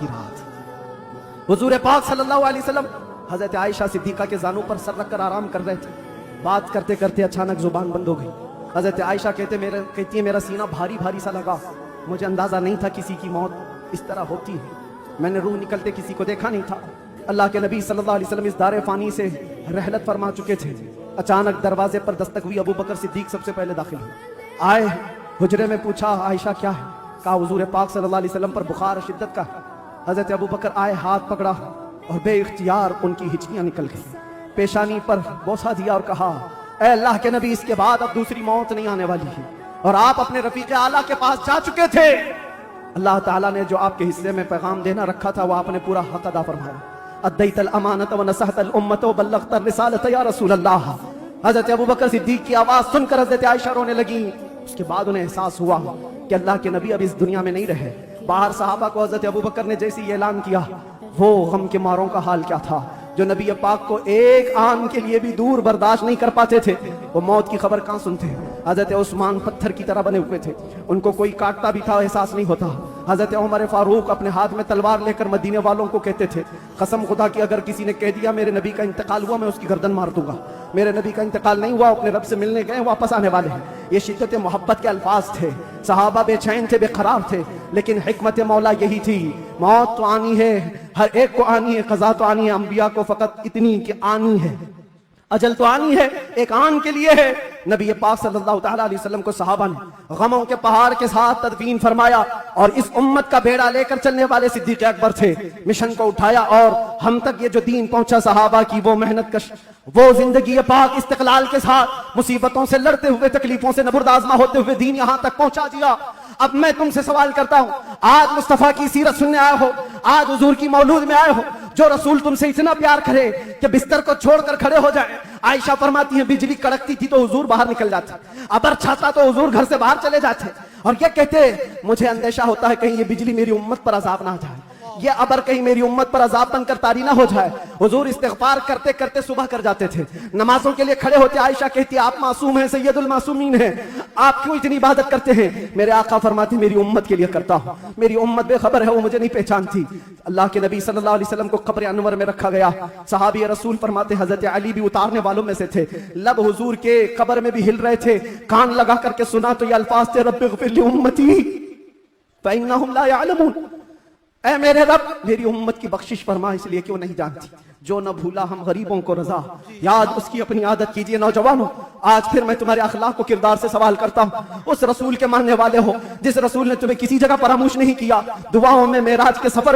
की रात हुजूर पाक सल्लल्लाहु अलैहि वसल्लम हजरत आयशा सिद्दीका के जानों पर सर रखकर आराम कर रहे थे। बात करते करते अचानक जुबान बंद हो गई। हजरत आयशा कहती है मेरा सीना भारी भारी सा लगा। मुझे अंदाजा नहीं था किसी की मौत इस तरह होती है। मैंने रूह निकलते किसी को देखा नहीं था। अल्लाह के नबी सल्लल्लाहु अलैहि वसल्लम इस दारे फानी से रहलत फरमा चुके थे। अचानक दरवाजे पर दस्तक हुई। अबू बकर सिद्दीक सबसे पहले दाखिल हुए। आए हुजरे में पूछा आयशा क्या है? कहा हुजूर पाक सल्लल्लाहु अलैहि वसल्लम पर बुखार शिद्दत का है। हजरत अबू बकर आए, हाथ पकड़ा और बेइख्तियार उनकी हिचकियां निकल गई। पेशानी पर बोसा दिया और कहा ऐ अल्लाह के नबी, इसके बाद अब दूसरी मौत नहीं आने वाली है और आप अपने रफीक आला के पास जा चुके थे। अल्लाह ताला ने जो आपके हिस्से में पैगाम देना रखा था वो आपने पूरा हक अदा फरमाया। अद्दैतल अमानत व नसहतल उम्मत व बल्लगतर रिसालत या रसूल अल्लाह। हजरत अबू बकर सिद्दीक की आवाज सुनकर हजरत आयशा रोने लगी। उसके बाद उन्हें एहसास हुआ कि अल्लाह के नबी अब इस दुनिया में नहीं रहे। बाहर सहाबा को हजरत अबू बकर ने जैसे ही ऐलान किया, वो गम के मारों का हाल क्या था जो नबी पाक को एक आन के लिए भी दूर बर्दाश्त नहीं कर पाते थे। वो मौत की खबर कहां सुनते। हजरत उस्मान पत्थर की तरह बने हुए थे, उनको कोई काटता भी था एहसास नहीं होता। हजरत उमर फारूक अपने हाथ में तलवार लेकर मदीने वालों को कहते थे कसम खुदा की अगर किसी ने कह दिया मेरे नबी का इंतकाल हुआ मैं उसकी गर्दन मार दूंगा। मेरे नबी का इंतकाल नहीं हुआ, अपने रब से मिलने गए, वापस आने वाले हैं। ये शिद्दत मोहब्बत के अल्फाज थे। सहाबा बेचैन थे, बेकरार थे, लेकिन हिकमत मौला यही थी मौत तो आनी है, हर एक को आनी है, कज़ा तो आनी है। अंबिया को फकत इतनी कि आनी है, अजल तो आनी है, एक आन के लिए है। नबी पाक सल्लल्लाहु तआला अलैहि वसल्लम को सहाबा ने गमों के पहाड़ के साथ तदफीन फरमाया और इस उम्मत का बेड़ा लेकर चलने वाले सिद्दीक अकबर थे। मिशन को उठाया और हम तक ये जो दीन पहुंचा, सहाबा की वो मेहनत कश, वो जिंदगी पाक इस्तिकलाल के साथ मुसीबतों से लड़ते हुए, तकलीफों से नबुर्दाज़मा होते हुए दीन यहां तक पहुंचा दिया। अब मैं तुमसे सवाल करता हूं, आज मुस्तफा की सीरत सुनने आए हो, आज हुजूर की मौलूद में आए हो, जो रसूल तुमसे इतना प्यार करे कि बिस्तर को छोड़कर खड़े हो जाए। आयशा फरमाती है बिजली कड़कती थी तो हुजूर बाहर निकल जाते, अबर छाता तो हुजूर घर से बाहर चले जाते और ये कहते मुझे अंदेशा होता है कहीं ये बिजली मेरी उम्मत पर अजाब ना आ जाए, ये अबर कहीं मेरी उम्मत पर अजाब बनकर तारी ना हो जाए। हुजूर इस्तिग़फ़ार करते करते सुबह कर जाते थे, नमाजों के लिए खड़े होते। आयशा कहती आप मासूम हैं, सैयदुल मासूमीन हैं, आप क्यों इतनी इबादत करते हैं? मेरे आका फरमाते मेरी उम्मत के लिए करता हूं, मेरी उम्मत बेखबर है, वो मुझे नहीं पहचानती। अल्लाह के नबी सल्लल्लाहु अलैहि वसल्लम को कब्र अनवर में रखा गया। सहाबी रसूल फरमाते हजरत अली भी उतारने वालों में से थे। लब हुजूर के कब्र में भी हिल रहे थे, कान लगा करके सुना तो ये अल्फाज थे रब्बिग़फिर ली उम्मती फ़इन्नहुम ला यअलमून। ऐ मेरे रब मेरी उम्मत की बख्शिश फरमा, इसलिए कि वो नहीं जानती। जो न भूला हम गरीबों को रजा, याद उसकी अपनी आदत कीजिए। नौजवानों, आज फिर मैं तुम्हारे अखलाक को किरदार से सवाल करता हूँ। उस रसूल के मानने वाले हो जिस रसूल ने तुम्हें किसी जगह फरामोश नहीं किया। दुआओं में मेराज के सफर